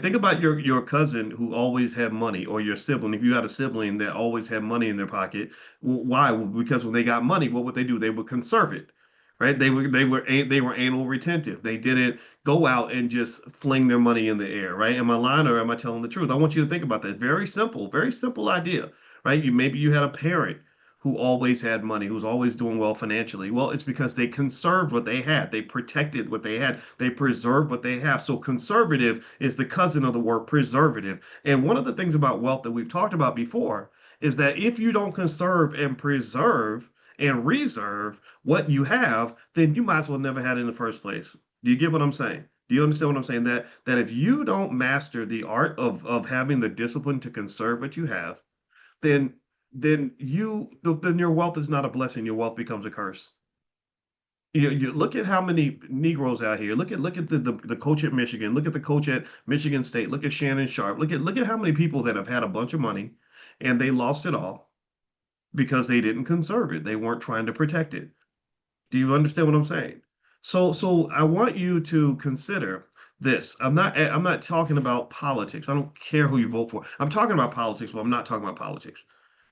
Think about your cousin who always had money, or your sibling. If you had a sibling that always had money in their pocket, why? Well, because when they got money, what would they do? They would conserve it, right? They were anal retentive. They didn't go out and just fling their money in the air, right? Am I lying or am I telling the truth? I want you to think about that. Very simple idea, right? Maybe you had a parent who always had money, who's always doing well financially. Well, it's because they conserved what they had. They protected what they had. They preserved what they have. So conservative is the cousin of the word preservative. And one of the things about wealth that we've talked about before is that if you don't conserve and preserve and reserve what you have, then you might as well never had it in the first place. Do you get what I'm saying? Do you understand what I'm saying? That if you don't master the art of having the discipline to conserve what you have, then then your wealth is not a blessing. Your wealth becomes a curse. You look at how many Negroes out here. Look at the coach at Michigan. Look at the coach at Michigan State. Look at Shannon Sharp. Look at how many people that have had a bunch of money and they lost it all because they didn't conserve it. They weren't trying to protect it. Do you understand what I'm saying? So I want you to consider this. I'm not talking about politics. I don't care who you vote for. I'm talking about politics, but I'm not talking about politics.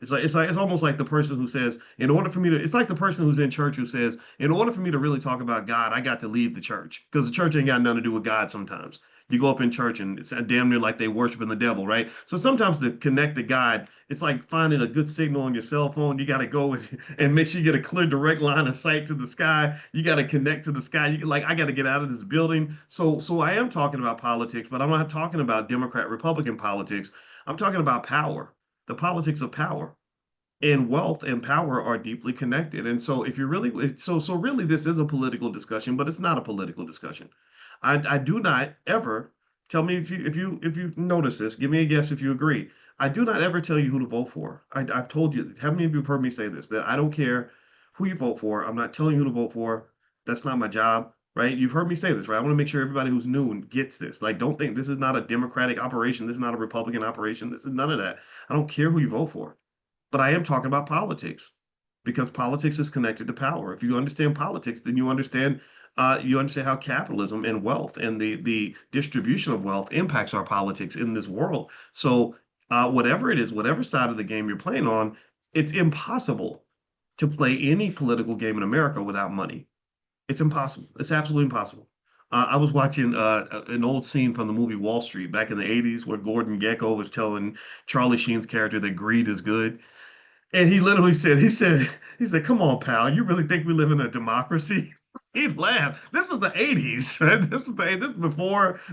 It's almost like the person who says, in order for me to, it's like the person who's in church who says, in order for me to really talk about God, I got to leave the church because the church ain't got nothing to do with God sometimes. You go up in church and it's damn near like they worshiping the devil, right? So sometimes to connect to God, it's like finding a good signal on your cell phone. You got to go and make sure you get a clear, direct line of sight to the sky. You got to connect to the sky. I got to get out of this building. So I am talking about politics, but I'm not talking about Democrat, Republican politics. I'm talking about power, the politics of power. And wealth and power are deeply connected. And so if you really so really this is a political discussion, but it's not a political discussion. I do not ever tell me if you notice this, give me a guess if you agree. I do not ever tell you who to vote for. I've told you, how many of you have heard me say this, that I don't care who you vote for. I'm not telling you who to vote for. That's not my job, right? You've heard me say this, right? I want to make sure everybody who's new and gets this. Like, don't think this is not a Democratic operation. This is not a Republican operation. This is none of that. I don't care who you vote for. But I am talking about politics because politics is connected to power. If you understand politics, then you understand how capitalism and wealth and the distribution of wealth impacts our politics in this world. So whatever it is, whatever side of the game you're playing on, it's impossible to play any political game in America without money. It's impossible. It's absolutely impossible. I was watching an old scene from the movie Wall Street back in the 80s where Gordon Gekko was telling Charlie Sheen's character that greed is good. And he literally said, he said, "Come on, pal, you really think we live in a democracy?" He laughed. This was the 80s, right? This is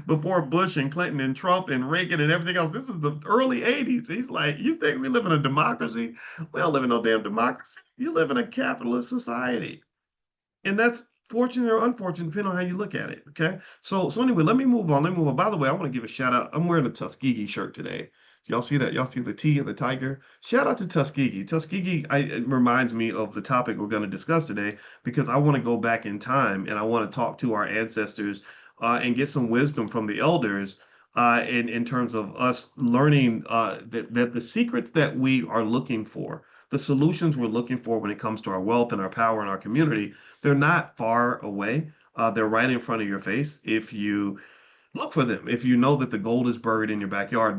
before Bush and Clinton and Trump and Reagan and everything else. This is the early 80s. He's like, "You think we live in a democracy? We don't live in no damn democracy. You live in a capitalist society." And that's fortunate or unfortunate, depending on how you look at it. Okay. So anyway, let me move on. Let me move on. By the way, I want to give a shout out. I'm wearing a Tuskegee shirt today. Y'all see that? Y'all see the T and the tiger? Shout out to Tuskegee. It reminds me of the topic we're going to discuss today because I want to go back in time and I want to talk to our ancestors and get some wisdom from the elders in terms of us learning that the secrets that we are looking for, the solutions we're looking for when it comes to our wealth and our power and our community, they're not far away. They're right in front of your face if you look for them. If you know that the gold is buried in your backyard.